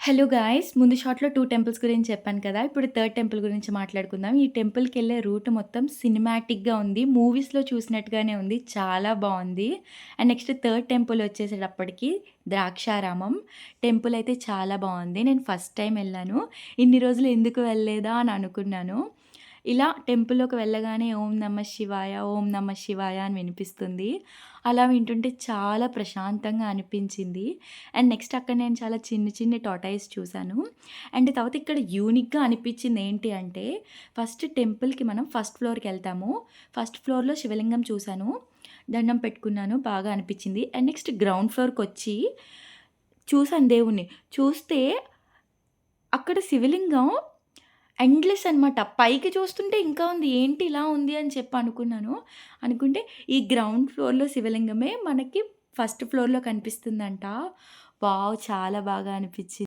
Hello guys! ముందు షాట్‌లో 2 temples గురించి చెప్పాను కదా! ఇప్పుడు థర్డ్ టెంపుల్ గురించి మాట్లాడుకుందాం. ఈ టెంపుల్‌కెళ్ళే రూట్ మొత్తం సినిమాటిక్‌గా ఉంది. మూవీస్‌లో చూసినట్టుగానే ఉంది. చాలా బావుంది. అండ్ నెక్స్ట్ థర్డ్ టెంపుల్ వచ్చేసేటప్పటికి ద్రాక్షారామం. టెంపుల్ అయితే చాలా బావుంది. నేను ఫస్ట్ టైమ్ ఎళ్ళాను. ఇన్ని రోజులు ఎందుకు వెళ్ళలేదా అని అనుకున్నాను. ఇలా టెంపుల్‌లోకి వెళ్ళగానే ఓం నమః శివాయ, ఓం నమః శివాయ అని వినిపిస్తుంది. అలా వింటుంటే చాలా ప్రశాంతంగా అనిపించింది. అండ్ నెక్స్ట్ అక్కడ నేను చాలా చిన్ని చిన్ని టార్టాయిస్ చూసాను. అండ్ తర్వాత ఇక్కడ యూనిక్‌గా అనిపించింది ఏంటి అంటే, ఫస్ట్ టెంపుల్‌కి మనం ఫస్ట్ ఫ్లోర్‌కెళ్తాము. ఫస్ట్ ఫ్లోర్‌లో శివలింగం చూసాను. దండం పెట్టుకున్నాను. బాగా అనిపించింది. అండ్ నెక్స్ట్ గ్రౌండ్ ఫ్లోర్‌కొచ్చి చూసాను దేవుడిని. చూస్తే అక్కడ శివలింగం ఎండ్‌లెస్ అనమాట. పైకి చూస్తుంటే ఇంకా ఉంది. ఏంటి ఇలా ఉంది అని చెప్పి అనుకున్నాను. అనుకుంటే ఈ గ్రౌండ్ ఫ్లోర్‌లో శివలింగమే మనకి ఫస్ట్ ఫ్లోర్‌లో కనిపిస్తుందంట. వావ్! చాలా బాగా అనిపించింది.